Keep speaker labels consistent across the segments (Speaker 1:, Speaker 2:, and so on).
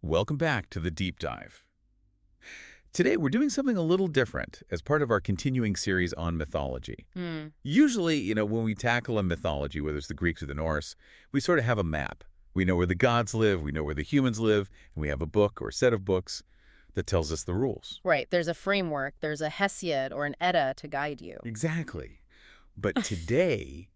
Speaker 1: Welcome back to the Deep Dive. Today we're doing something a little different as part of our continuing series on mythology. Usually, when we tackle a mythology, whether it's the Greeks or the Norse, we sort of have a map. We know where the gods live, we know where the humans live, and we have a book or a set of books that tells us the rules.
Speaker 2: Right. There's a framework. There's a Hesiod or an Edda to guide you.
Speaker 1: Exactly. But today,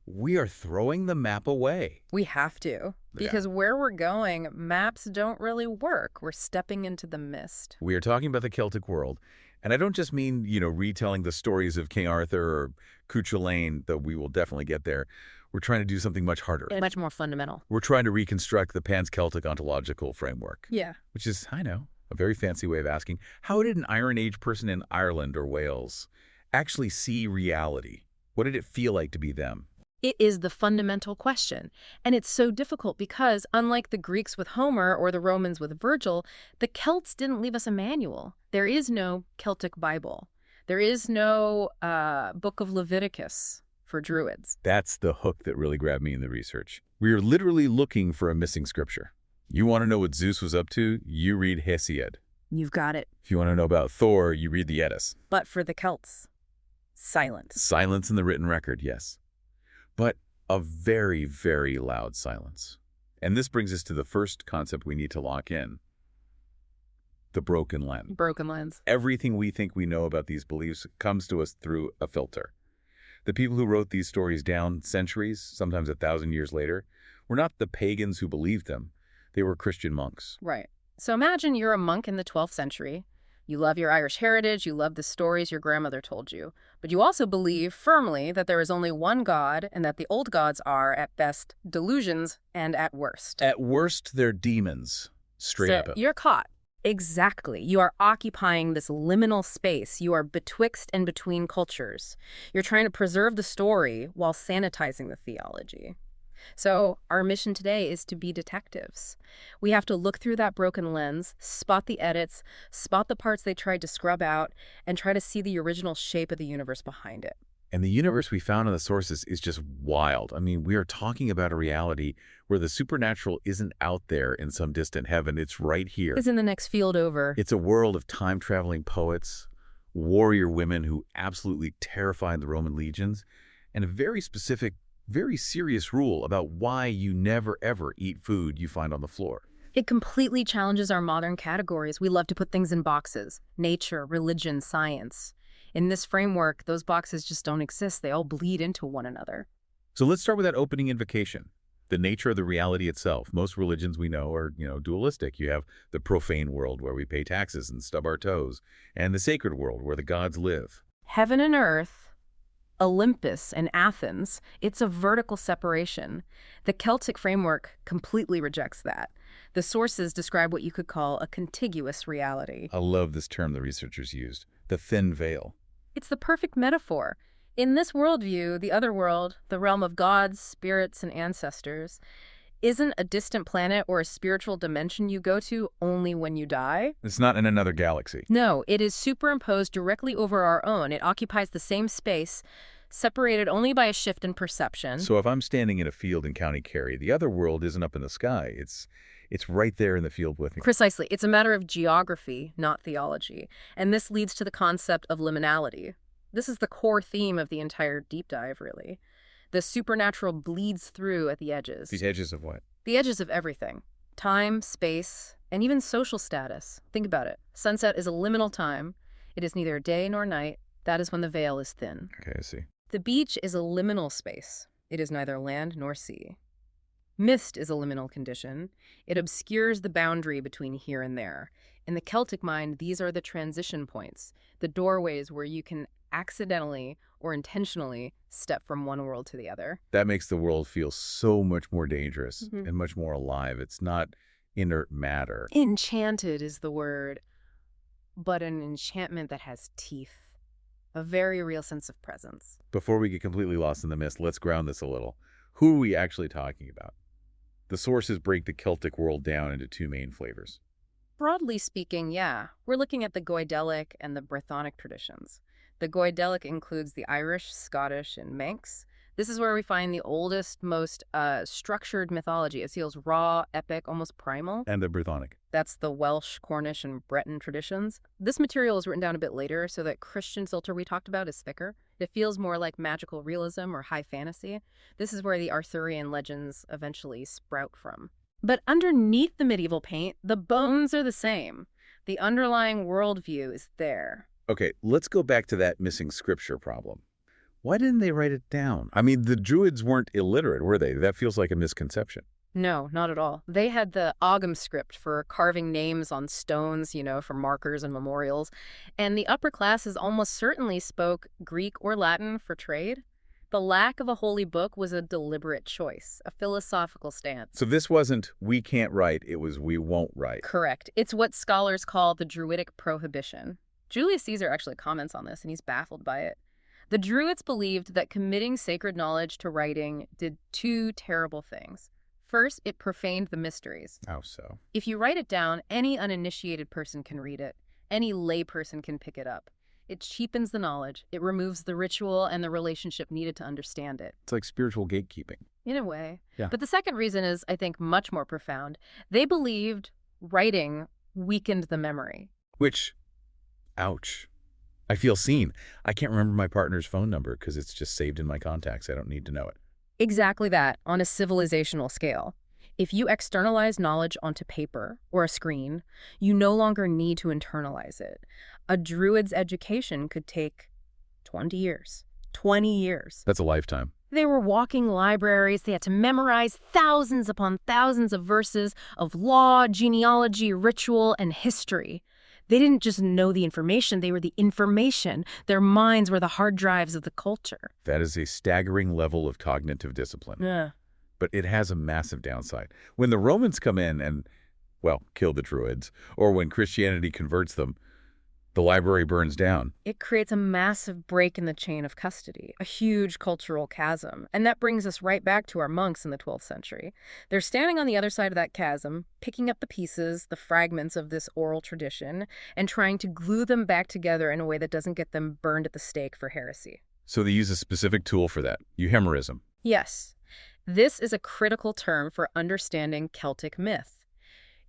Speaker 1: we are throwing the map away.
Speaker 2: We have to. Because where we're going, maps don't really work. We're stepping into the mist.
Speaker 1: We are talking about the Celtic world. And I don't just mean, retelling the stories of King Arthur or Cuchulainn, though we will definitely get there. We're trying to do something much harder.
Speaker 2: And much more fundamental.
Speaker 1: We're trying to reconstruct the Pan-Celtic ontological framework.
Speaker 2: Yeah.
Speaker 1: Which is, I know, a very fancy way of asking, how did an Iron Age person in Ireland or Wales actually see reality? What did it feel like to be them?
Speaker 2: It is the fundamental question. And it's so difficult because, unlike the Greeks with Homer or the Romans with Virgil, the Celts didn't leave us a manual. There is no Celtic Bible. There is no Book of Leviticus for druids.
Speaker 1: That's the hook that really grabbed me in the research. We are literally looking for a missing scripture. You want to know what Zeus was up to? You read Hesiod.
Speaker 2: You've got it.
Speaker 1: If you want to know about Thor, you read the Eddas.
Speaker 2: But for the Celts, silence.
Speaker 1: Silence in the written record, yes. But a very, very loud silence. And this brings us to the first concept we need to lock in. The broken lens.
Speaker 2: Broken lens.
Speaker 1: Everything we think we know about these beliefs comes to us through a filter. The people who wrote these stories down centuries, sometimes 1,000 years later, were not the pagans who believed them. They were Christian monks.
Speaker 2: Right. So imagine you're a monk in the 12th century. You love your Irish heritage, you love the stories your grandmother told you, but you also believe firmly that there is only one God and that the old gods are, at best, delusions and at worst.
Speaker 1: At worst, they're demons. Straight up.
Speaker 2: You're caught. Exactly. You are occupying this liminal space. You are betwixt and between cultures. You're trying to preserve the story while sanitizing the theology. So our mission today is to be detectives. We have to look through that broken lens, spot the edits, spot the parts they tried to scrub out, and try to see the original shape of the universe behind it.
Speaker 1: And the universe we found in the sources is just wild. I mean, we are talking about a reality where the supernatural isn't out there in some distant heaven. It's right here.
Speaker 2: It's in the next field over.
Speaker 1: It's a world of time-traveling poets, warrior women who absolutely terrified the Roman legions, and a very specific, very serious rule about why you never, ever eat food you find on the floor.
Speaker 2: It completely challenges our modern categories. We love to put things in boxes: nature, religion, science. In this framework, those boxes just don't exist. They all bleed into one another.
Speaker 1: So let's start with that opening invocation, the nature of the reality itself. Most religions we know are, dualistic. You have the profane world where we pay taxes and stub our toes, and the sacred world where the gods live.
Speaker 2: Heaven and earth, Olympus and Athens, it's a vertical separation. The Celtic framework completely rejects that. The sources describe what you could call a contiguous reality.
Speaker 1: I love this term the researchers used, the thin veil.
Speaker 2: It's the perfect metaphor. In this worldview, the otherworld, the realm of gods, spirits, and ancestors, isn't a distant planet or a spiritual dimension you go to only when you die.
Speaker 1: It's not in another galaxy.
Speaker 2: No, it is superimposed directly over our own. It occupies the same space, separated only by a shift in perception.
Speaker 1: So if I'm standing in a field in County Kerry, the other world isn't up in the sky. It's right there in the field with me.
Speaker 2: Precisely. It's a matter of geography, not theology. And this leads to the concept of liminality. This is the core theme of the entire deep dive, really. The supernatural bleeds through at the edges.
Speaker 1: The edges of what?
Speaker 2: The edges of everything. Time, space, and even social status. Think about it. Sunset is a liminal time. It is neither day nor night. That is when the veil is thin.
Speaker 1: Okay, I see.
Speaker 2: The beach is a liminal space. It is neither land nor sea. Mist is a liminal condition. It obscures the boundary between here and there. In the Celtic mind, these are the transition points, the doorways where you can accidentally or intentionally step from one world to the other.
Speaker 1: That makes the world feel so much more dangerous and much more alive. It's not inert matter.
Speaker 2: Enchanted is the word, but an enchantment that has teeth. A very real sense of presence.
Speaker 1: Before we get completely lost in the mist, let's ground this a little. Who are we actually talking about? The sources break the Celtic world down into two main flavors.
Speaker 2: Broadly speaking, yeah. We're looking at the Goidelic and the Brythonic traditions. The Goidelic includes the Irish, Scottish, and Manx. This is where we find the oldest, most structured mythology. It feels raw, epic, almost primal.
Speaker 1: And the Brythonic.
Speaker 2: That's the Welsh, Cornish, and Breton traditions. This material is written down a bit later, so that Christian filter we talked about is thicker. It feels more like magical realism or high fantasy. This is where the Arthurian legends eventually sprout from. But underneath the medieval paint, the bones are the same. The underlying worldview is there.
Speaker 1: Okay, let's go back to that missing scripture problem. Why didn't they write it down? I mean, the druids weren't illiterate, were they? That feels like a misconception.
Speaker 2: No, not at all. They had the Ogham script for carving names on stones, for markers and memorials. And the upper classes almost certainly spoke Greek or Latin for trade. The lack of a holy book was a deliberate choice, a philosophical stance.
Speaker 1: So this wasn't, we can't write, it was, we won't write.
Speaker 2: Correct. It's what scholars call the Druidic prohibition. Julius Caesar actually comments on this, and he's baffled by it. The Druids believed that committing sacred knowledge to writing did two terrible things. First, it profaned the mysteries.
Speaker 1: How so?
Speaker 2: If you write it down, any uninitiated person can read it. Any lay person can pick it up. It cheapens the knowledge. It removes the ritual and the relationship needed to understand it.
Speaker 1: It's like spiritual gatekeeping.
Speaker 2: In a way.
Speaker 1: Yeah.
Speaker 2: But the second reason is, I think, much more profound. They believed writing weakened the memory.
Speaker 1: Which, ouch. I feel seen. I can't remember my partner's phone number because it's just saved in my contacts. I don't need to know it.
Speaker 2: Exactly that, on a civilizational scale. If you externalize knowledge onto paper or a screen, you no longer need to internalize it. A druid's education could take 20 years. 20 years.
Speaker 1: That's a lifetime.
Speaker 2: They were walking libraries. They had to memorize thousands upon thousands of verses of law, genealogy, ritual, and history. They didn't just know the information, they were the information. Their minds were the hard drives of the culture.
Speaker 1: That is a staggering level of cognitive discipline.
Speaker 2: Yeah.
Speaker 1: But it has a massive downside. When the Romans come in and, well, kill the druids, or when Christianity converts them, the library burns down.
Speaker 2: It creates a massive break in the chain of custody, a huge cultural chasm. And that brings us right back to our monks in the 12th century. They're standing on the other side of that chasm, picking up the pieces, the fragments of this oral tradition, and trying to glue them back together in a way that doesn't get them burned at the stake for heresy.
Speaker 1: So they use a specific tool for that, euhemerism.
Speaker 2: Yes. This is a critical term for understanding Celtic myth.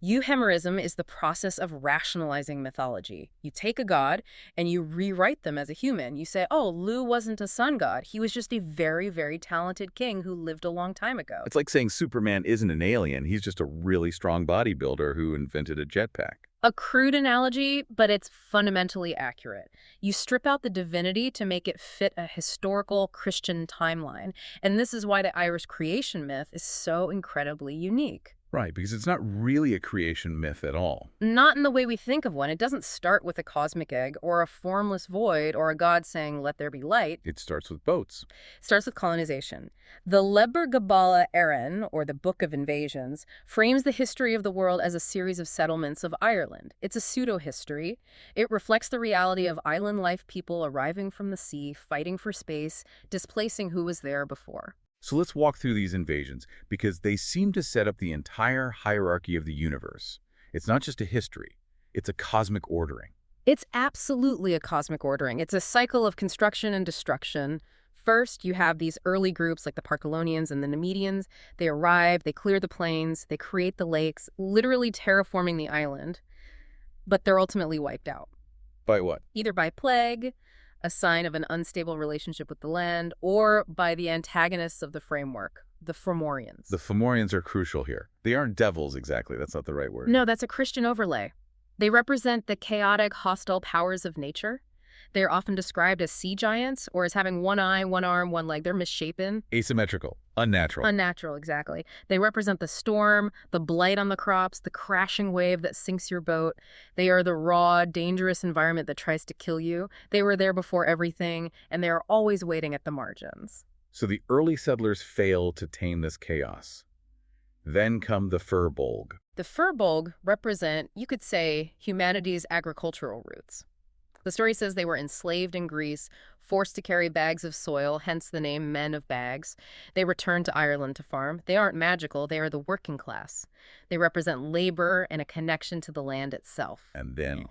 Speaker 2: Euhemerism is the process of rationalizing mythology. You take a god and you rewrite them as a human. You say, oh, Lu wasn't a sun god. He was just a very, very talented king who lived a long time ago.
Speaker 1: It's like saying Superman isn't an alien. He's just a really strong bodybuilder who invented a jetpack.
Speaker 2: A crude analogy, but it's fundamentally accurate. You strip out the divinity to make it fit a historical Christian timeline. And this is why the Irish creation myth is so incredibly unique.
Speaker 1: Right, because it's not really a creation myth at all.
Speaker 2: Not in the way we think of one. It doesn't start with a cosmic egg or a formless void or a god saying, let there be light.
Speaker 1: It starts with boats.
Speaker 2: It starts with colonization. The Leber Gabála Érenn, or the Book of Invasions, frames the history of the world as a series of settlements of Ireland. It's a pseudo-history. It reflects the reality of island life people arriving from the sea, fighting for space, displacing who was there before.
Speaker 1: So let's walk through these invasions, because they seem to set up the entire hierarchy of the universe. It's not just a history, it's a cosmic ordering.
Speaker 2: It's absolutely a cosmic ordering. It's a cycle of construction and destruction. First, you have these early groups like the Parkalonians and the Nemedians. They arrive, they clear the plains, they create the lakes, literally terraforming the island. But they're ultimately wiped out.
Speaker 1: By what?
Speaker 2: Either by plague, a sign of an unstable relationship with the land, or by the antagonists of the framework, the Fomorians.
Speaker 1: The Fomorians are crucial here. They aren't devils exactly, that's not the right word.
Speaker 2: No, that's a Christian overlay. They represent the chaotic, hostile powers of nature. They're often described as sea giants or as having one eye, one arm, one leg. They're misshapen.
Speaker 1: Asymmetrical. Unnatural.
Speaker 2: Unnatural, exactly. They represent the storm, the blight on the crops, the crashing wave that sinks your boat. They are the raw, dangerous environment that tries to kill you. They were there before everything, and they are always waiting at the margins.
Speaker 1: So the early settlers fail to tame this chaos. Then come the Firbolg.
Speaker 2: The Firbolg represent, you could say, humanity's agricultural roots. The story says they were enslaved in Greece, forced to carry bags of soil, hence the name Men of Bags. They returned to Ireland to farm. They aren't magical, they are the working class. They represent labor and a connection to the land itself.
Speaker 1: And then,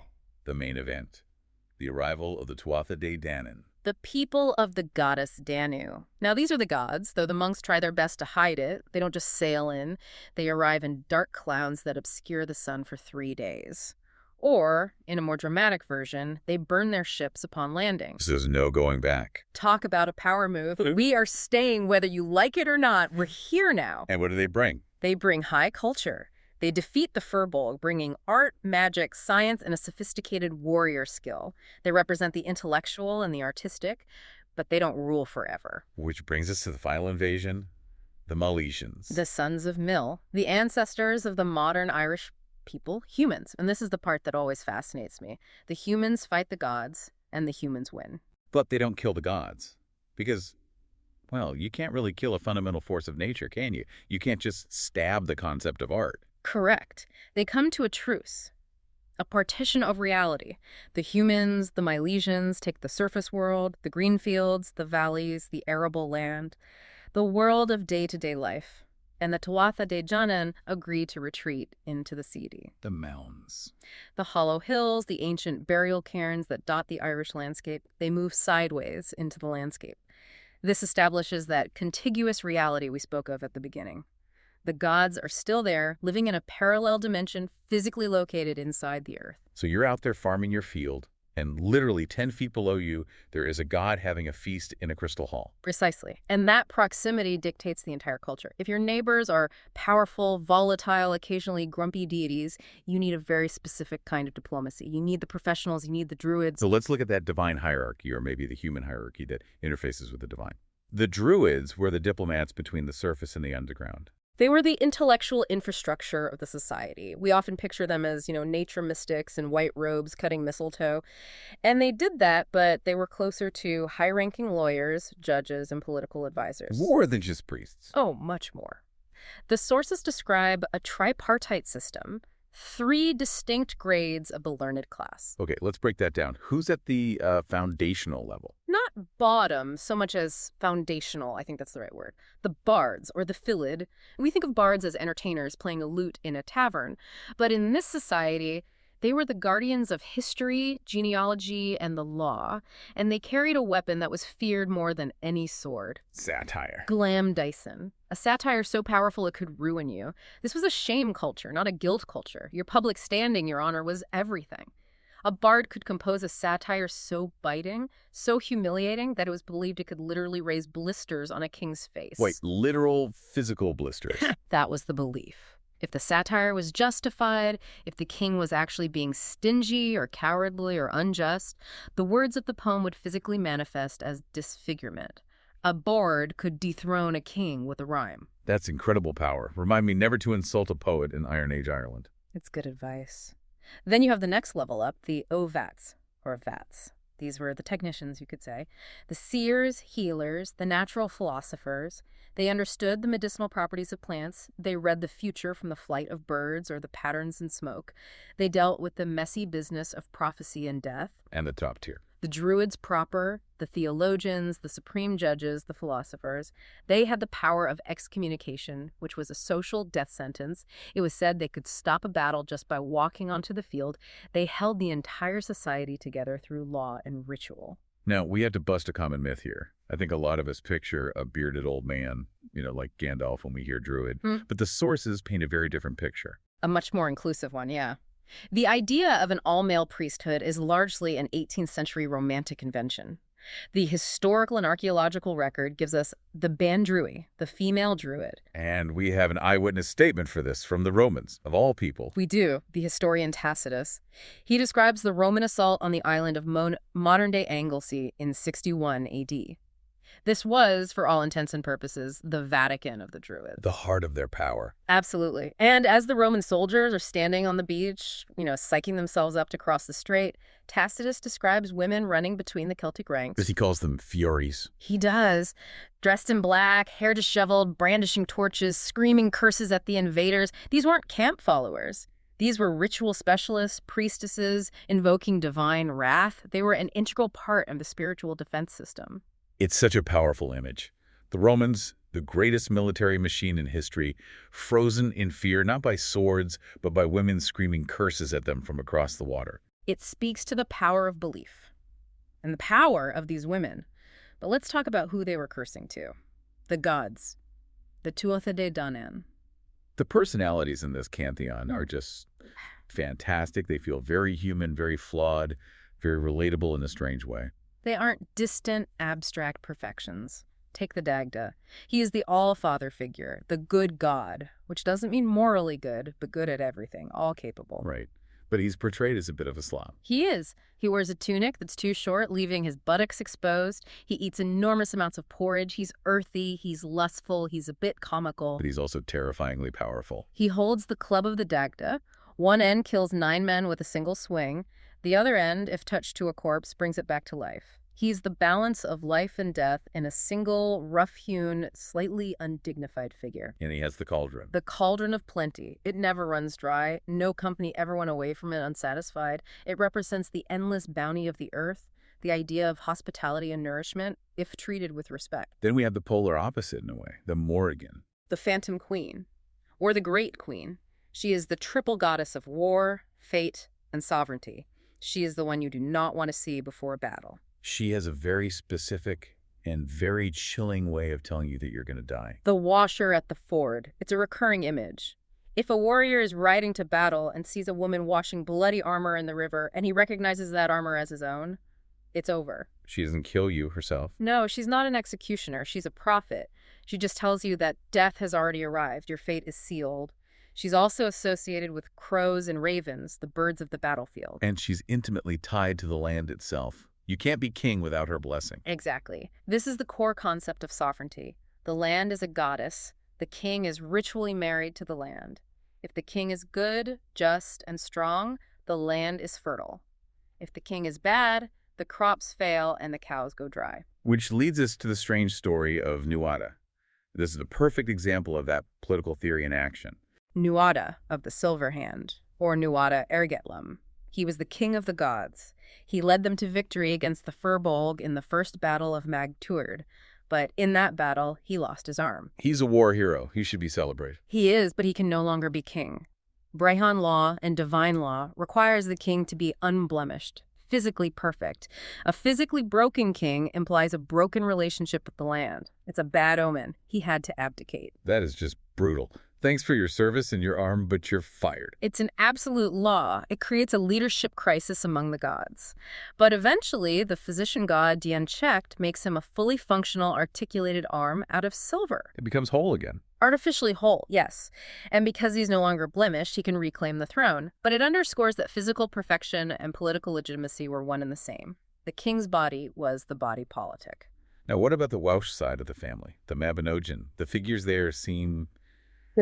Speaker 1: the main event. The arrival of the Tuatha De Danann.
Speaker 2: The people of the goddess Danu. Now, these are the gods, though the monks try their best to hide it. They don't just sail in. They arrive in dark clouds that obscure the sun for 3 days. Or, in a more dramatic version, they burn their ships upon landing.
Speaker 1: So there's no going back.
Speaker 2: Talk about a power move. We are staying whether you like it or not. We're here now.
Speaker 1: And what do they bring?
Speaker 2: They bring high culture. They defeat the Firbolg, bringing art, magic, science, and a sophisticated warrior skill. They represent the intellectual and the artistic, but they don't rule forever.
Speaker 1: Which brings us to the final invasion, the Milesians.
Speaker 2: The sons of Mil, the ancestors of the modern Irish people, humans. And this is the part that always fascinates me. The humans fight the gods, and the humans win.
Speaker 1: But they don't kill the gods. Because, well, you can't really kill a fundamental force of nature, can you? You can't just stab the concept of art.
Speaker 2: Correct. They come to a truce, a partition of reality. The humans, the Milesians, take the surface world, the green fields, the valleys, the arable land, the world of day-to-day life. And the Tuatha De Danann agree to retreat into the Seedy.
Speaker 1: The mounds.
Speaker 2: The hollow hills, the ancient burial cairns that dot the Irish landscape, they move sideways into the landscape. This establishes that contiguous reality we spoke of at the beginning. The gods are still there, living in a parallel dimension physically located inside the earth.
Speaker 1: So you're out there farming your field, and literally 10 feet below you, there is a god having a feast in a crystal hall.
Speaker 2: Precisely. And that proximity dictates the entire culture. If your neighbors are powerful, volatile, occasionally grumpy deities, you need a very specific kind of diplomacy. You need the professionals, you need the druids.
Speaker 1: So let's look at that divine hierarchy, or maybe the human hierarchy that interfaces with the divine. The druids were the diplomats between the surface and the underground.
Speaker 2: They were the intellectual infrastructure of the society. We often picture them as, nature mystics in white robes cutting mistletoe. And they did that, but they were closer to high-ranking lawyers, judges, and political advisors.
Speaker 1: More than just priests.
Speaker 2: Oh, much more. The sources describe a tripartite system, 3 distinct grades of the learned class.
Speaker 1: Okay, let's break that down. Who's at the foundational level?
Speaker 2: Not bottom so much as foundational, I think that's the right word. The bards, or the fillid. We think of bards as entertainers playing a lute in a tavern. But in this society, they were the guardians of history, genealogy, and the law, and they carried a weapon that was feared more than any sword.
Speaker 1: Satire.
Speaker 2: Glam Dyson. A satire so powerful it could ruin you. This was a shame culture, not a guilt culture. Your public standing, your honor, was everything. A bard could compose a satire so biting, so humiliating, that it was believed it could literally raise blisters on a king's face.
Speaker 1: Wait, literal physical blisters?
Speaker 2: That was the belief. If the satire was justified, if the king was actually being stingy or cowardly or unjust, the words of the poem would physically manifest as disfigurement. A bard could dethrone a king with a rhyme.
Speaker 1: That's incredible power. Remind me never to insult a poet in Iron Age Ireland.
Speaker 2: It's good advice. Then you have the next level up, the ovats, or vats. These were the technicians, you could say. The seers, healers, the natural philosophers. They understood the medicinal properties of plants. They read the future from the flight of birds or the patterns in smoke. They dealt with the messy business of prophecy and death.
Speaker 1: And the top tier.
Speaker 2: The druids proper, the theologians, the supreme judges, the philosophers, they had the power of excommunication, which was a social death sentence. It was said they could stop a battle just by walking onto the field. They held the entire society together through law and ritual.
Speaker 1: Now, we have to bust a common myth here. I think a lot of us picture a bearded old man, like Gandalf when we hear druid. But the sources paint a very different picture.
Speaker 2: A much more inclusive one, yeah. The idea of an all-male priesthood is largely an 18th century romantic invention. The historical and archaeological record gives us the Bandrui, the female druid.
Speaker 1: And we have an eyewitness statement for this from the Romans, of all people.
Speaker 2: We do, the historian Tacitus. He describes the Roman assault on the island of modern-day Anglesey in 61 AD. This was, for all intents and purposes, the Vatican of the Druids.
Speaker 1: The heart of their power.
Speaker 2: Absolutely. And as the Roman soldiers are standing on the beach, psyching themselves up to cross the strait, Tacitus describes women running between the Celtic ranks.
Speaker 1: Because he calls them Furies.
Speaker 2: He does. Dressed in black, hair disheveled, brandishing torches, screaming curses at the invaders. These weren't camp followers. These were ritual specialists, priestesses, invoking divine wrath. They were an integral part of the spiritual defense system.
Speaker 1: It's such a powerful image. The Romans, the greatest military machine in history, frozen in fear not by swords, but by women screaming curses at them from across the water.
Speaker 2: It speaks to the power of belief. and the power of these women. But let's talk about who they were cursing to. The gods. The Tuatha De Danann.
Speaker 1: The personalities in this pantheon are just fantastic. They feel very human, very flawed, very relatable in a strange way.
Speaker 2: They aren't distant, abstract perfections. Take the Dagda. He is the all-father figure, the good god, which doesn't mean morally good, but good at everything, all capable.
Speaker 1: Right. But he's portrayed as a bit of a slob.
Speaker 2: He is. He wears a tunic that's too short, leaving his buttocks exposed. He eats enormous amounts of porridge. He's earthy. He's lustful. He's a bit comical.
Speaker 1: But he's also terrifyingly powerful.
Speaker 2: He holds the club of the Dagda. One end kills 9 men with a single swing. The other end, if touched to a corpse, brings it back to life. He's the balance of life and death in a single, rough-hewn, slightly undignified figure.
Speaker 1: And he has the cauldron.
Speaker 2: The cauldron of plenty. It never runs dry. No company ever went away from it unsatisfied. It represents the endless bounty of the earth, the idea of hospitality and nourishment, if treated with respect.
Speaker 1: Then we have the polar opposite in a way, the Morrigan.
Speaker 2: The Phantom Queen, or the Great Queen. She is the triple goddess of war, fate, and sovereignty. She is the one you do not want to see before a battle.
Speaker 1: She has a very specific and very chilling way of telling you that you're going to die.
Speaker 2: The washer at the ford. It's a recurring image. If a warrior is riding to battle and sees a woman washing bloody armor in the river and he recognizes that armor as his own, it's over.
Speaker 1: She doesn't kill you herself.
Speaker 2: No, she's not an executioner. She's a prophet. She just tells you that death has already arrived. Your fate is sealed. She's also associated with crows and ravens, the birds of the battlefield.
Speaker 1: And she's intimately tied to the land itself. You can't be king without her blessing.
Speaker 2: Exactly. This is the core concept of sovereignty. The land is a goddess. The king is ritually married to the land. If the king is good, just, and strong, the land is fertile. If the king is bad, the crops fail and the cows go dry.
Speaker 1: Which leads us to the strange story of Nuada. This is a perfect example of that political theory in action.
Speaker 2: Nuada of the Silver Hand, or Nuada Ergetlam. He was the king of the gods. He led them to victory against the Firbolg in the first battle of Mag Tuired, but in that battle, he lost his arm.
Speaker 1: He's a war hero. He should be celebrated.
Speaker 2: He is, but he can no longer be king. Brehon law and divine law requires the king to be unblemished, physically perfect. A physically broken king implies a broken relationship with the land. It's a bad omen. He had to abdicate.
Speaker 1: That is just brutal. Thanks for your service and your arm, but you're fired.
Speaker 2: It's an absolute law. It creates a leadership crisis among the gods. But eventually, the physician god Dien Checht makes him a fully functional, articulated arm out of silver.
Speaker 1: It becomes whole again.
Speaker 2: Artificially whole, yes. And because he's no longer blemished, he can reclaim the throne. But it underscores that physical perfection and political legitimacy were one and the same. The king's body was the body politic.
Speaker 1: Now, what about the Welsh side of the family, the Mabinogion? The figures there seem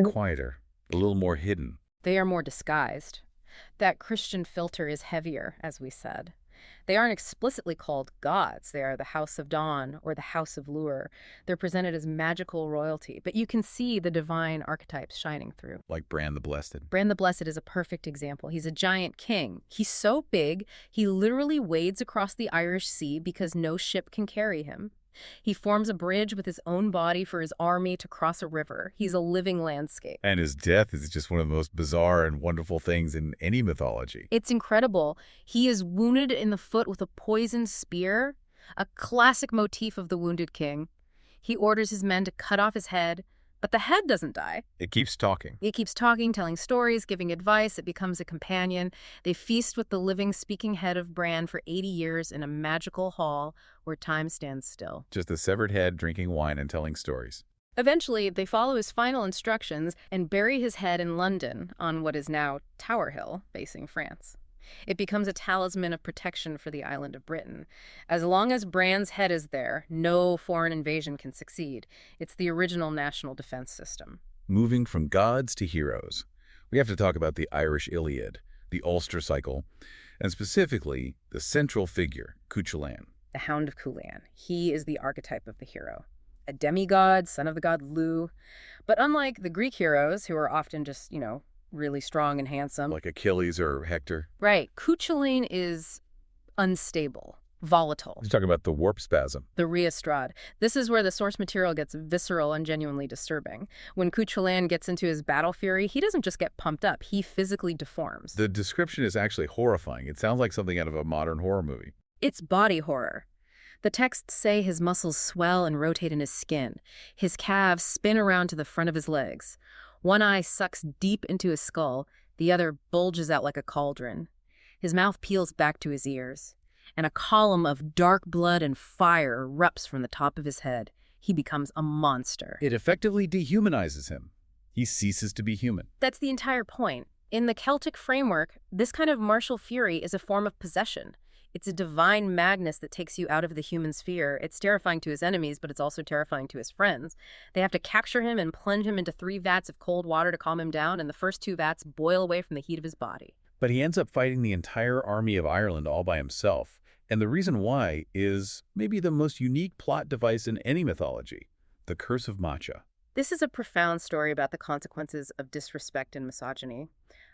Speaker 1: quieter, a little more hidden.
Speaker 2: They are more disguised. That Christian filter is heavier, as we said. They aren't explicitly called gods. They are the House of Dawn or the House of Lure. They're presented as magical royalty, but you can see the divine archetypes shining through.
Speaker 1: Like Bran the Blessed.
Speaker 2: Bran the Blessed is a perfect example. He's a giant king. He's so big, he literally wades across the Irish Sea because no ship can carry him. He forms a bridge with his own body for his army to cross a river. He's a living landscape.
Speaker 1: And his death is just one of the most bizarre and wonderful things in any mythology.
Speaker 2: It's incredible. He is wounded in the foot with a poisoned spear, a classic motif of the wounded king. He orders his men to cut off his head, but the head doesn't die.
Speaker 1: It keeps talking.
Speaker 2: It keeps talking, telling stories, giving advice. It becomes a companion. They feast with the living, speaking head of Bran for 80 years in a magical hall where time stands still.
Speaker 1: Just a severed head drinking wine and telling stories.
Speaker 2: Eventually, they follow his final instructions and bury his head in London on what is now Tower Hill, facing France. It becomes a talisman of protection for the island of Britain. As long as Bran's head is there, no foreign invasion can succeed. It's the original national defense system.
Speaker 1: Moving from gods to heroes, we have to talk about the Irish Iliad, the Ulster cycle, and specifically the central figure, Cuchulainn.
Speaker 2: The Hound of Cuchulainn. He is the archetype of the hero. A demigod, son of the god Lu. But unlike the Greek heroes, who are often just, really strong and handsome.
Speaker 1: Like Achilles or Hector.
Speaker 2: Right. Cuchulainn is unstable, volatile.
Speaker 1: He's talking about the warp spasm.
Speaker 2: The Rheastrad. This is where the source material gets visceral and genuinely disturbing. When Cuchulainn gets into his battle fury, he doesn't just get pumped up, he physically deforms.
Speaker 1: The description is actually horrifying. It sounds like something out of a modern horror movie.
Speaker 2: It's body horror. The texts say his muscles swell and rotate in his skin. His calves spin around to the front of his legs. One eye sucks deep into his skull. The other bulges out like a cauldron. His mouth peels back to his ears. And a column of dark blood and fire erupts from the top of his head. He becomes a monster.
Speaker 1: It effectively dehumanizes him. He ceases to be human.
Speaker 2: That's the entire point. In the Celtic framework, this kind of martial fury is a form of possession. It's a divine madness that takes you out of the human sphere. It's terrifying to his enemies, but it's also terrifying to his friends. They have to capture him and plunge him into 3 vats of cold water to calm him down, and the first 2 vats boil away from the heat of his body.
Speaker 1: But he ends up fighting the entire army of Ireland all by himself. And the reason why is maybe the most unique plot device in any mythology, the Curse of Macha.
Speaker 2: This is a profound story about the consequences of disrespect and misogyny.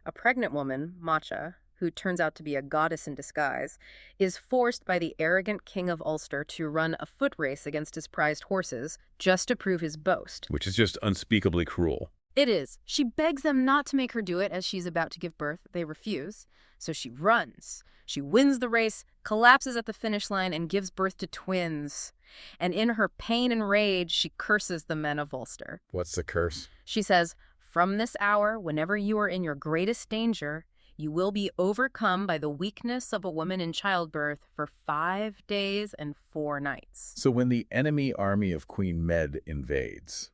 Speaker 2: A pregnant woman, Macha, who turns out to be a goddess in disguise, is forced by the arrogant king of Ulster to run a foot race against his prized horses just to prove his boast.
Speaker 1: Which is just unspeakably cruel.
Speaker 2: It is. She begs them not to make her do it as she's about to give birth. They refuse. So she runs. She wins the race, collapses at the finish line, and gives birth to twins. And in her pain and rage, she curses the men of Ulster.
Speaker 1: What's the curse?
Speaker 2: She says, "From this hour, whenever you are in your greatest danger, you will be overcome by the weakness of a woman in childbirth for 5 days and 4 nights.
Speaker 1: So when the enemy army of Queen Med invades,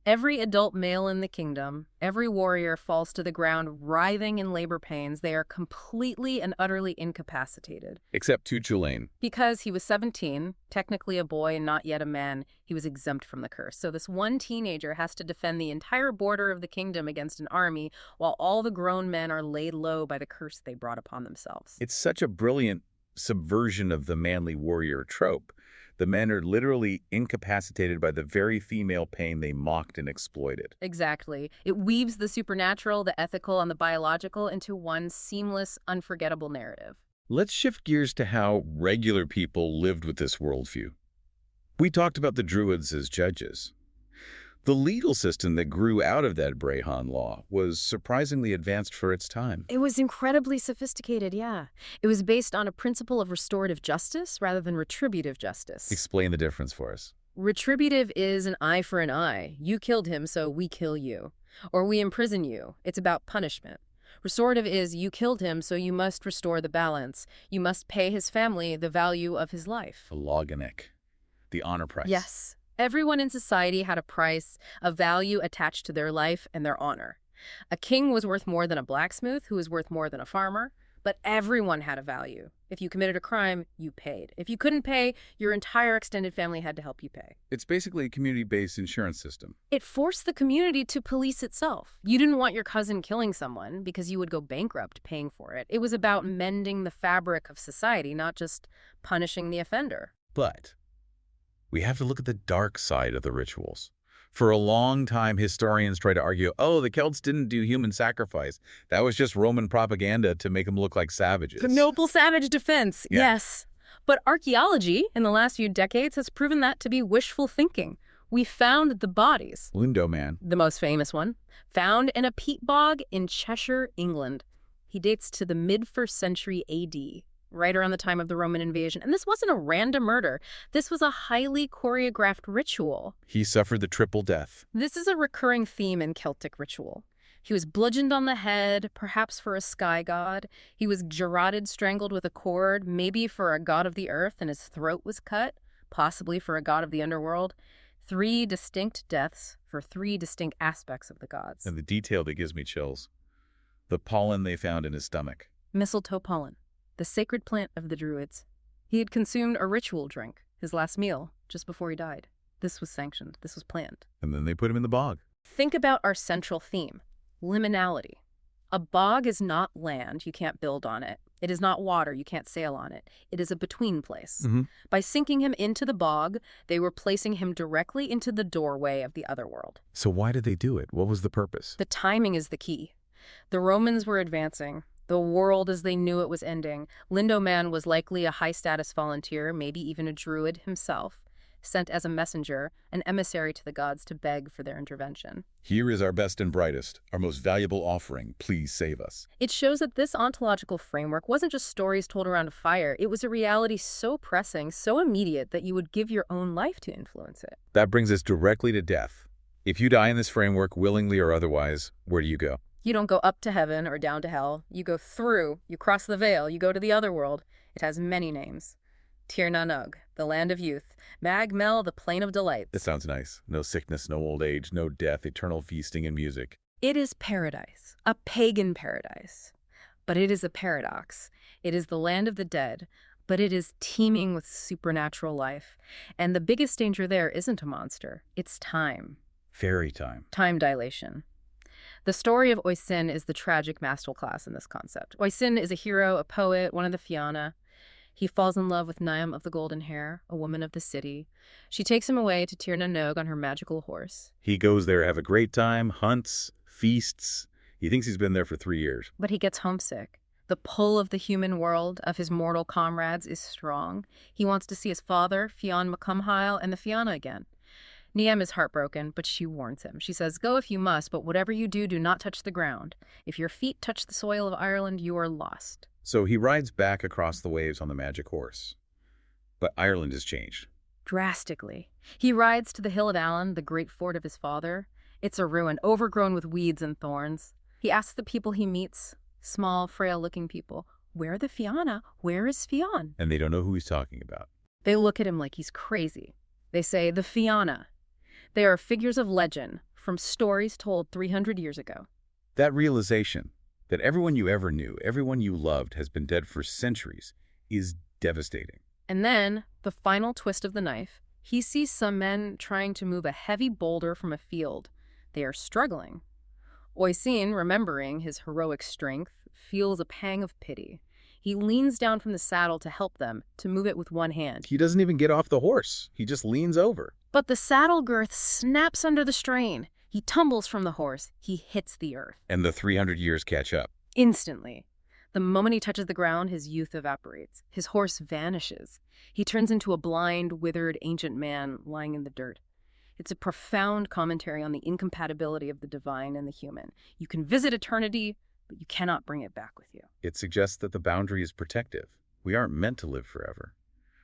Speaker 2: Every adult male in the kingdom, every warrior falls to the ground writhing in labor pains. They are completely and utterly incapacitated.
Speaker 1: except Tuchulainn.
Speaker 2: Because he was 17, technically a boy and not yet a man, he was exempt from the curse. So this one teenager has to defend the entire border of the kingdom against an army while all the grown men are laid low by the curse they brought upon themselves.
Speaker 1: It's such a brilliant subversion of the manly warrior trope. The men are literally incapacitated by the very female pain they mocked and exploited.
Speaker 2: Exactly. It weaves the supernatural, the ethical, and the biological into one seamless, unforgettable narrative.
Speaker 1: Let's shift gears to how regular people lived with this worldview. We talked about the druids as judges. The legal system that grew out of that Brehon law was surprisingly advanced for its time.
Speaker 2: It was incredibly sophisticated, yeah. It was based on a principle of restorative justice rather than retributive justice.
Speaker 1: Explain the difference for us.
Speaker 2: Retributive is an eye for an eye. You killed him, so we kill you. Or we imprison you. It's about punishment. Restorative is you killed him, so you must restore the balance. You must pay his family the value of his life.
Speaker 1: The loganic, the honor price.
Speaker 2: Yes. Everyone in society had a price, a value attached to their life and their honor. A king was worth more than a blacksmith, who was worth more than a farmer, but everyone had a value. If you committed a crime, you paid. If you couldn't pay, your entire extended family had to help you pay.
Speaker 1: It's basically a community-based insurance system.
Speaker 2: It forced the community to police itself. You didn't want your cousin killing someone because you would go bankrupt paying for it. It was about mending the fabric of society, not just punishing the offender.
Speaker 1: But we have to look at the dark side of the rituals. For a long time, historians try to argue, oh, the Celts didn't do human sacrifice. That was just Roman propaganda to make them look like savages.
Speaker 2: The noble savage defense,
Speaker 1: Yeah.
Speaker 2: yes. But archaeology in the last few decades has proven that to be wishful thinking. We found the bodies,
Speaker 1: Lundo Man.
Speaker 2: the most famous one, found in a peat bog in Cheshire, England. He dates to the mid-1st century AD. Right around the time of the Roman invasion. And this wasn't a random murder. This was a highly choreographed ritual.
Speaker 1: He suffered the triple death.
Speaker 2: This is a recurring theme in Celtic ritual. He was bludgeoned on the head, perhaps for a sky god. He was garroted, strangled with a cord, maybe for a god of the earth, and his throat was cut, possibly for a god of the underworld. 3 distinct deaths for 3 distinct aspects of the gods.
Speaker 1: And the detail that gives me chills. The pollen they found in his stomach.
Speaker 2: Mistletoe pollen, the sacred plant of the druids. He had consumed a ritual drink, his last meal, just before he died. This was sanctioned. This was planned.
Speaker 1: And then they put him in the bog.
Speaker 2: Think about our central theme, liminality. A bog is not land. You can't build on it. It is not water. You can't sail on it. It is a between place. By sinking him into the bog, they were placing him directly into the doorway of the otherworld.
Speaker 1: So why did they do it? What was the purpose?
Speaker 2: The timing is the key. The Romans were advancing. The world as they knew it was ending. Lindo Man was likely a high-status volunteer, maybe even a druid himself. sent as a messenger, an emissary to the gods to beg for their intervention.
Speaker 1: Here is our best and brightest, our most valuable offering. Please save us.
Speaker 2: It shows that this ontological framework wasn't just stories told around a fire. It was a reality so pressing, so immediate, that you would give your own life to influence it.
Speaker 1: That brings us directly to death. If you die in this framework, willingly or otherwise, where do you go?
Speaker 2: You don't go up to heaven or down to hell. You go through, you cross the veil, you go to the otherworld. It has many names. Tir na Nog, the land of youth. Mag Mel, the plain of delights.
Speaker 1: It sounds nice. No sickness, no old age, no death, eternal feasting and music.
Speaker 2: It is paradise, a pagan paradise. But it is a paradox. It is the land of the dead, but it is teeming with supernatural life. And the biggest danger there isn't a monster. It's time.
Speaker 1: Fairy time.
Speaker 2: Time dilation. The story of Oisin is the tragic masterclass in this concept. Oisin is a hero, a poet, one of the Fianna. He falls in love with Niam of the golden hair, a woman of the city. She takes him away to Tir na Nog on her magical horse.
Speaker 1: He goes there, have a great time, hunts, feasts. He thinks he's been there for 3 years.
Speaker 2: But he gets homesick. The pull of the human world, of his mortal comrades, is strong. He wants to see his father, Fionn Macumhail, and the Fianna again. Niam is heartbroken, but she warns him. She says, "Go if you must, but whatever you do, do not touch the ground. If your feet touch the soil of Ireland, you are lost."
Speaker 1: So he rides back across the waves on the magic horse. But Ireland has changed.
Speaker 2: Drastically. He rides to the Hill of Allen, the great fort of his father. It's a ruin, overgrown with weeds and thorns. He asks the people he meets, small, frail-looking people, "Where are the Fianna? Where is Fionn?"
Speaker 1: And they don't know who he's talking about.
Speaker 2: They look at him like he's crazy. They say, "The Fianna." They are figures of legend from stories told 300 years ago.
Speaker 1: That realization that everyone you ever knew, everyone you loved has been dead for centuries is devastating.
Speaker 2: And then, the final twist of the knife, he sees some men trying to move a heavy boulder from a field. They are struggling. Oisin, remembering his heroic strength, feels a pang of pity. He leans down from the saddle to help them, to move it with one hand.
Speaker 1: He doesn't even get off the horse. He just leans over.
Speaker 2: But the saddle girth snaps under the strain. He tumbles from the horse. He hits the earth.
Speaker 1: And the 300 years catch up.
Speaker 2: Instantly. The moment he touches the ground, his youth evaporates. His horse vanishes. He turns into a blind, withered, ancient man lying in the dirt. It's a profound commentary on the incompatibility of the divine and the human. You can visit eternity, but you cannot bring it back with you.
Speaker 1: It suggests that the boundary is protective. We aren't meant to live forever.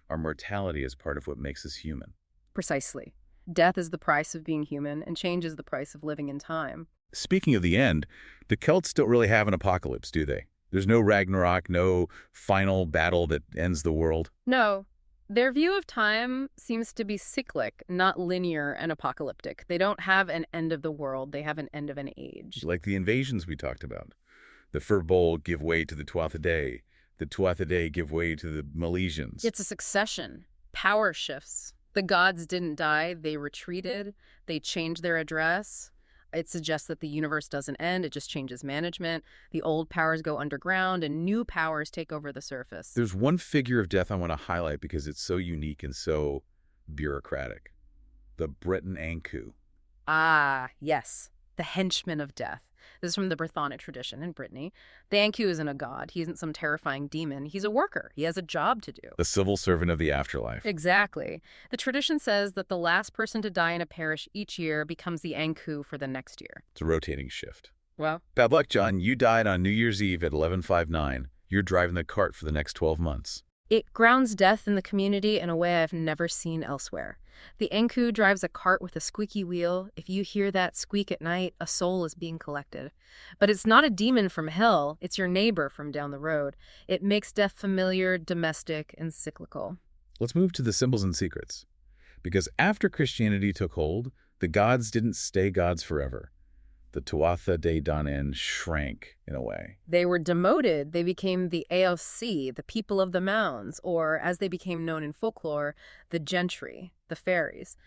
Speaker 1: Our mortality is part of what makes us human.
Speaker 2: Precisely. Death is the price of being human, and change is the price of living in time.
Speaker 1: Speaking of the end, the Celts don't really have an apocalypse, do they? There's no Ragnarok, no final battle that ends the world.
Speaker 2: No. Their view of time seems to be cyclic, not linear and apocalyptic. They don't have an end of the world. They have an end of an age.
Speaker 1: Like the invasions we talked about. The Fir Bolg give way to the Tuatha Dé. The Tuatha Dé give way to the Milesians.
Speaker 2: It's a succession. Power shifts. The gods didn't die. They retreated. They changed their address. It suggests that the universe doesn't end. It just changes management. The old powers go underground and new powers take over the surface.
Speaker 1: There's one figure of death I want to highlight because it's so unique and so bureaucratic. The Breton Ankou.
Speaker 2: Ah, yes. The henchman of death. This is from the Brythonic tradition in Brittany. The Ankou isn't a god. He isn't some terrifying demon. He's a worker. He has a job to do.
Speaker 1: The civil servant of the afterlife.
Speaker 2: Exactly. The tradition says that the last person to die in a parish each year becomes the Ankou for the next year.
Speaker 1: It's a rotating shift.
Speaker 2: Well,
Speaker 1: Bad luck, John. You died on New Year's Eve at 11:59. You're driving the cart for the next 12 months.
Speaker 2: it grounds death in the community in a way I've never seen elsewhere. The Ankou drives a cart with a squeaky wheel. If you hear that squeak at night, a soul is being collected. But it's not a demon from hell, it's your neighbor from down the road. It makes death familiar, domestic, and cyclical.
Speaker 1: Let's move to the symbols and secrets. Because after Christianity took hold, the gods didn't stay gods forever. The Tuatha Dé Danann shrank in a way.
Speaker 2: They were demoted. They became the AOC, the people of the mounds, or as they became known in folklore, the gentry, the fairies.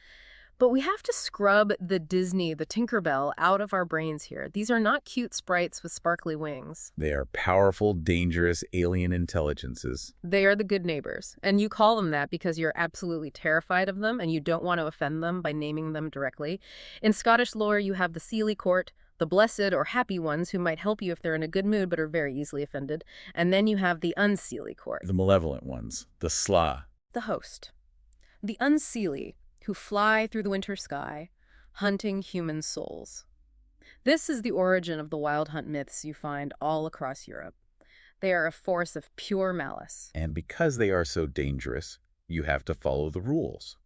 Speaker 2: But we have to scrub the Disney, the Tinkerbell, out of our brains here. These are not cute sprites with sparkly wings.
Speaker 1: They are powerful, dangerous, alien intelligences.
Speaker 2: They are the good neighbors. And you call them that because you're absolutely terrified of them and you don't want to offend them by naming them directly. In Scottish lore, you have the Seelie Court, the blessed or happy ones who might help you if they're in a good mood but are very easily offended. And then you have the Unseelie Court.
Speaker 1: The malevolent ones. The Sla.
Speaker 2: The host. The Unseelie who fly through the winter sky, hunting human souls. This is the origin of the wild hunt myths you find all across Europe. They are a force of pure malice.
Speaker 1: And because they are so dangerous, you have to follow the rules.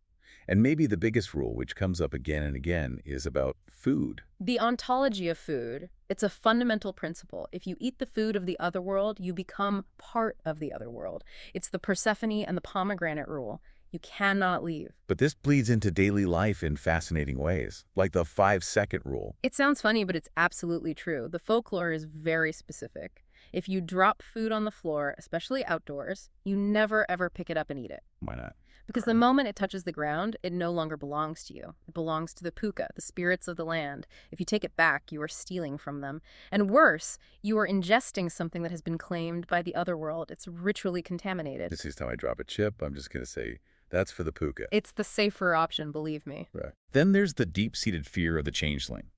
Speaker 1: And maybe the biggest rule, which comes up again and again, is about food.
Speaker 2: The ontology of food, it's a fundamental principle. If you eat the food of the otherworld, you become part of the otherworld. It's the Persephone and the pomegranate rule. You cannot leave.
Speaker 1: But this bleeds into daily life in fascinating ways, like the 5-second rule.
Speaker 2: It sounds funny, but it's absolutely true. The folklore is very specific. If you drop food on the floor, especially outdoors, you never ever pick it up and eat it.
Speaker 1: Why not?
Speaker 2: Because the moment it touches the ground, it no longer belongs to you. It belongs to the puka, the spirits of the land. If you take it back, you are stealing from them. And worse, you are ingesting something that has been claimed by the otherworld. It's ritually contaminated.
Speaker 1: This is how I drop a chip. I'm just going to say, that's for the puka.
Speaker 2: It's the safer option, believe me.
Speaker 1: Right. Then there's the deep-seated fear of the changeling.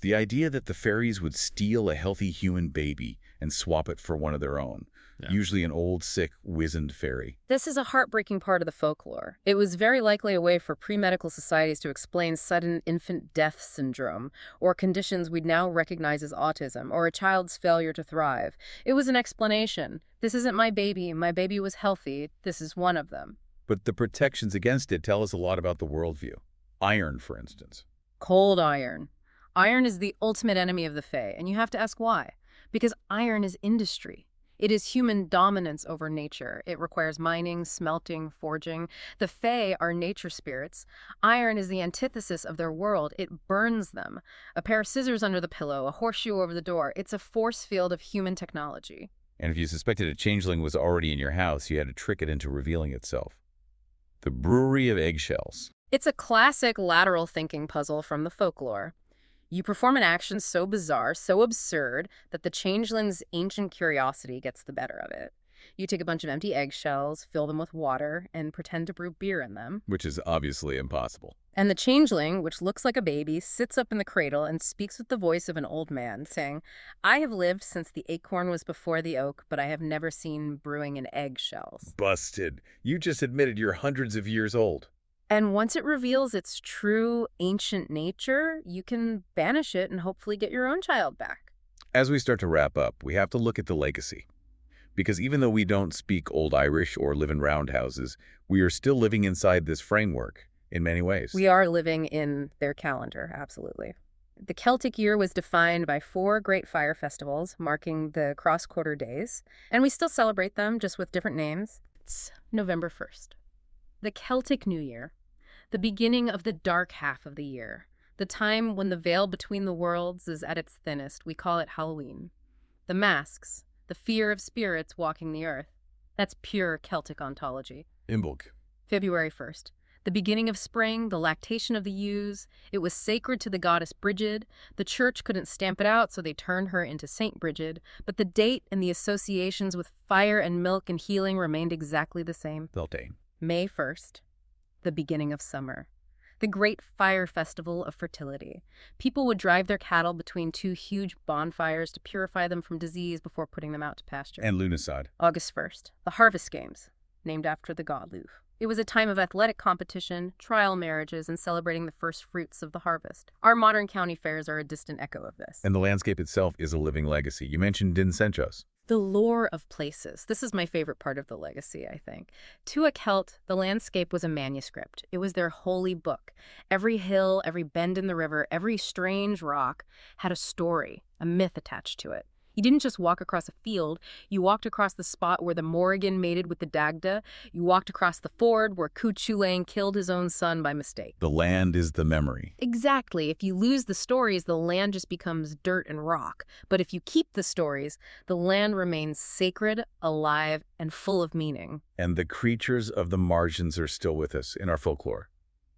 Speaker 1: The idea that the fairies would steal a healthy human baby and swap it for one of their own. Yeah. Usually an old, sick, wizened fairy.
Speaker 2: This is a heartbreaking part of the folklore. It was very likely a way for pre-medical societies to explain sudden infant death syndrome, or conditions we'd now recognize as autism, or a child's failure to thrive. It was an explanation. This isn't my baby was healthy, this is one of them.
Speaker 1: But the protections against it tell us a lot about the worldview. Iron, for instance.
Speaker 2: Cold iron. Iron is the ultimate enemy of the Fae, and you have to ask why. Because iron is industry. It is human dominance over nature. It requires mining, smelting, forging. The Fae are nature spirits. Iron is the antithesis of their world. It burns them. A pair of scissors under the pillow, a horseshoe over the door. It's a force field of human technology.
Speaker 1: And if you suspected a changeling was already in your house, you had to trick it into revealing itself. The brewery of eggshells.
Speaker 2: It's a classic lateral thinking puzzle from the folklore. You perform an action so bizarre, so absurd, that the changeling's ancient curiosity gets the better of it. You take a bunch of empty eggshells, fill them with water, and pretend to brew beer in them.
Speaker 1: Which is obviously impossible.
Speaker 2: And the changeling, which looks like a baby, sits up in the cradle and speaks with the voice of an old man, saying, "I have lived since the acorn was before the oak, but I have never seen brewing in eggshells."
Speaker 1: Busted. You just admitted you're hundreds of years old.
Speaker 2: And once it reveals its true ancient nature, you can banish it and hopefully get your own child back.
Speaker 1: As we start to wrap up, we have to look at the legacy. Because even though we don't speak Old Irish or live in roundhouses, we are still living inside this framework in many ways.
Speaker 2: We are living in their calendar, absolutely. The Celtic year was defined by 4 great fire festivals marking the cross-quarter days, and we still celebrate them just with different names. It's November 1st. The Celtic New Year, the beginning of the dark half of the year, the time when the veil between the worlds is at its thinnest. We call it Halloween. The masks, the fear of spirits walking the earth. That's pure Celtic ontology.
Speaker 1: Imbolc.
Speaker 2: February 1st, the beginning of spring, the lactation of the ewes. It was sacred to the goddess Brigid. The church couldn't stamp it out, so they turned her into Saint Brigid. But the date and the associations with fire and milk and healing remained exactly the same.
Speaker 1: Beltane.
Speaker 2: May 1st, the beginning of summer, the great fire festival of fertility. People would drive their cattle between 2 huge bonfires to purify them from disease before putting them out to pasture.
Speaker 1: And Lughnasadh.
Speaker 2: August 1st, the Harvest Games, named after the god Lugh. It was a time of athletic competition, trial marriages, and celebrating the first fruits of the harvest. Our modern county fairs are a distant echo of this.
Speaker 1: And the landscape itself is a living legacy. You mentioned Dinsenchos.
Speaker 2: The lore of places. This is my favorite part of the legacy, I think. To a Celt, the landscape was a manuscript. It was their holy book. Every hill, every bend in the river, every strange rock had a story, a myth attached to it. You didn't just walk across a field. You walked across the spot where the Morrigan mated with the Dagda. You walked across the ford where Cuchulainn killed his own son by mistake.
Speaker 1: The land is the memory.
Speaker 2: Exactly. If you lose the stories, the land just becomes dirt and rock. But if you keep the stories, the land remains sacred, alive, and full of meaning.
Speaker 1: And the creatures of the margins are still with us in our folklore.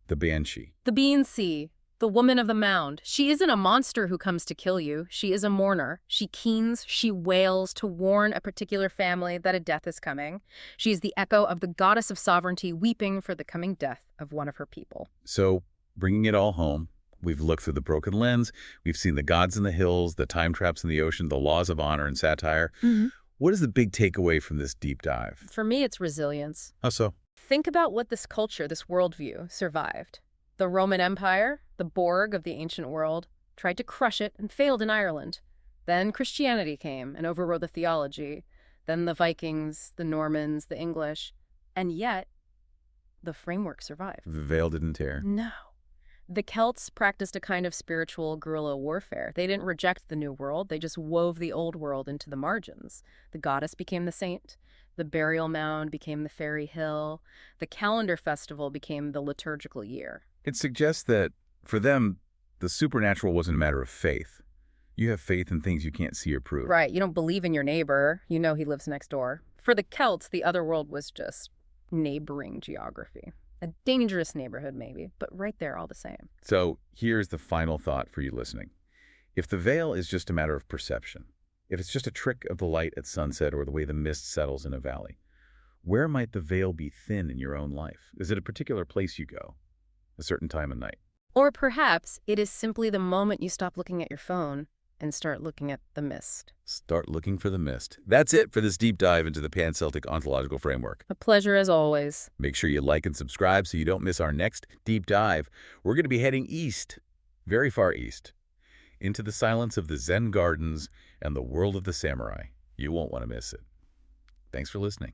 Speaker 1: The Banshee.
Speaker 2: The Beansea. The woman of the mound. She isn't a monster who comes to kill you. She is a mourner. She keens, she wails to warn a particular family that a death is coming. She is the echo of the goddess of sovereignty weeping for the coming death of one of her people.
Speaker 1: So, bringing it all home, we've looked through the broken lens, we've seen the gods in the hills, the time traps in the ocean, the laws of honor and satire. What is the big takeaway from this deep dive?
Speaker 2: For me, it's resilience.
Speaker 1: How so?
Speaker 2: Think about what this culture, this worldview, survived. The Roman Empire, the Borg of the ancient world, tried to crush it and failed in Ireland. Then Christianity came and overrode the theology. Then the Vikings, the Normans, the English. And yet, the framework survived.
Speaker 1: The veil didn't tear.
Speaker 2: No. The Celts practiced a kind of spiritual guerrilla warfare. They didn't reject the New World. They just wove the Old World into the margins. The goddess became the saint. The burial mound became the fairy hill. The calendar festival became the liturgical year.
Speaker 1: It suggests that, for them, the supernatural wasn't a matter of faith. You have faith in things you can't see or prove.
Speaker 2: Right. You don't believe in your neighbor. You know he lives next door. For the Celts, the otherworld was just neighboring geography. A dangerous neighborhood, maybe, but right there all the same.
Speaker 1: So here's the final thought for you listening. If the veil is just a matter of perception, if it's just a trick of the light at sunset or the way the mist settles in a valley, where might the veil be thin in your own life? Is it a particular place you go, a certain time of night?
Speaker 2: Or perhaps it is simply the moment you stop looking at your phone and start looking at the mist.
Speaker 1: Start looking for the mist. That's it for this deep dive into the Pan-Celtic ontological framework.
Speaker 2: A pleasure as always.
Speaker 1: Make sure you like and subscribe so you don't miss our next deep dive. We're going to be heading east, very far east, into the silence of the Zen gardens and the world of the samurai. You won't want to miss it. Thanks for listening.